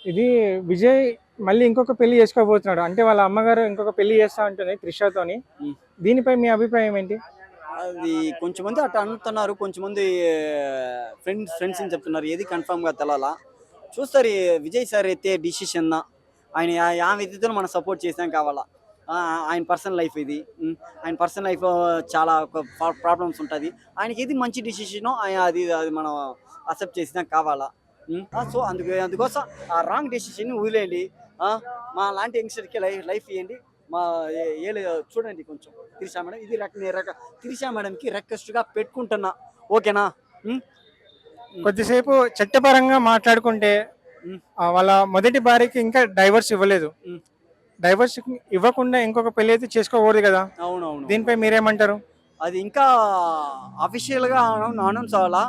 ఇది విజయ్ మళ్ళీ ఇంకొక పెళ్లి చేసుకోబోతున్నాడు. అంటే వాళ్ళ అమ్మగారు ఇంకొక పెళ్లి చేస్తా ఉంటుంది త్రిషతోని. ఉమ్. దీనిపై మీ అభిప్రాయం ఏంటి? అది కొంచెం మంది అట్లా అంటున్నారు, కొంచెం మంది ఫ్రెండ్స్ అని చెప్తున్నారు. ఏది కన్ఫర్మ్ గా తెలాలా. చూస్తారు విజయ్ సార్ అయితే డిసిషన్ ఆయన ఆ వ్యక్తితో మనం సపోర్ట్ చేసాం కావాలా. ఆయన పర్సనల్ లైఫ్ ఇది. ఆయన పర్సనల్ లైఫ్ చాలా ప్రాబ్లమ్స్ ఉంటుంది. ఆయనకి ఏది మంచి డిసిషనో ఆయన అది మనం అక్సెప్ట్ చేసినా కావాలా. సో అందుకోసం ఆ రాంగ్ డెసిషన్ వదిలేయండి. మా లాంటి యంగ్స్టర్కి లైఫ్ ఇవ్వండి. మా చూడండి కొంచెం తిరిషా మేడం, ఇది తిరిషా మేడంకి రిక్వెస్ట్గా పెట్టుకుంటున్నా. ఓకేనా? కొద్దిసేపు చట్టపరంగా మాట్లాడుకుంటే వాళ్ళ మొదటి భార్యకి ఇంకా డైవర్స్ ఇవ్వలేదు. డైవర్స్ ఇవ్వకుండా ఇంకొక పెళ్లి అయితే చేసుకోకూడదు కదా. అవునవును. దీనిపై మీరేమంటారు? అది ఇంకా అఫీషియల్గా అనౌన్స్ అవ్వాలా.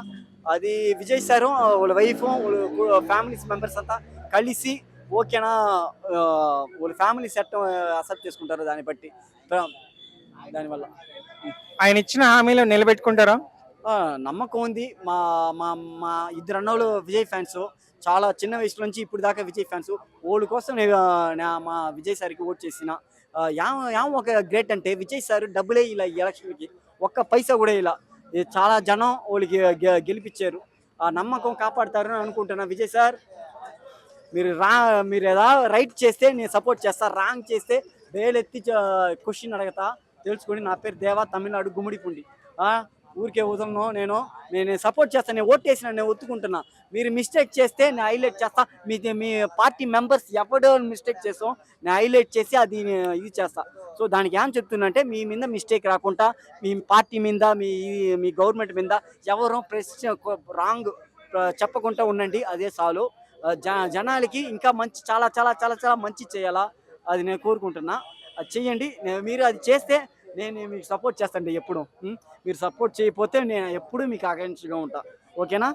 అది విజయ్ సారు వాళ్ళ వైఫ్ వాళ్ళ ఫ్యామిలీస్ మెంబర్స్ అంతా కలిసి ఓకేనా, వాళ్ళ ఫ్యామిలీ సెట్ అక్సెప్ట్ చేసుకుంటారు. దాన్ని బట్టి దానివల్ల ఆయన ఇచ్చిన హామీలో నిలబెట్టుకుంటారా? నమ్మకం ఉంది. మా మా మా ఇద్దరు అన్నోళ్ళు విజయ్ ఫ్యాన్స్, చాలా చిన్న వయసు నుంచి ఇప్పుడు దాకా విజయ్ ఫ్యాన్స్. వాళ్ళ కోసం నేను మా విజయ్ సార్కి ఓట్ చేసిన. ఒక గ్రేట్ అంటే విజయ్ సార్ డబ్బులే ఇలా ఈ ఎలక్షన్కి ఒక్క పైసా కూడా ఇలా చాలా జనం వాళ్ళకి గెలిపించారు. ఆ నమ్మకం కాపాడుతారని అనుకుంటున్నా. విజయ్ సార్ మీరు ఏదా రైట్ చేస్తే నేను సపోర్ట్ చేస్తా, రాంగ్ చేస్తే వేలెత్తి క్వశ్చన్ అడగతా. తెలుసుకొని నా పేరు దేవా, తమిళనాడు గుమ్మడిపుండి. ఊరికే వదలను. నేను సపోర్ట్ చేస్తాను. నేను ఓట్ వేసిన నేను ఒత్తుకుంటున్నా. మీరు మిస్టేక్ చేస్తే నేను హైలైట్ చేస్తా. మీ పార్టీ మెంబర్స్ ఎవడో మిస్టేక్ చేస్తాం నేను హైలైట్ చేసి అది ఇది చేస్తా. సో దానికి ఏం చెప్తున్నంటే మీ మీద మిస్టేక్ రాకుండా, మీ పార్టీ మీద మీ గవర్నమెంట్ మీద ఎవరో రాంగ్ చెప్పకుండా ఉండండి. అదే చాలు. జనాలకి ఇంకా మంచి చాలా చాలా చాలా చాలా మంచి చేయాలా, అది నేను కోరుకుంటున్నా. అది చెయ్యండి. మీరు అది చేస్తే నేను మీకు సపోర్ట్ చేస్తాను ఎప్పుడు. మీరు సపోర్ట్ చేయకపోతే నేను ఎప్పుడు మీకు అగైన్స్ట్గా ఉంటా. ఓకేనా?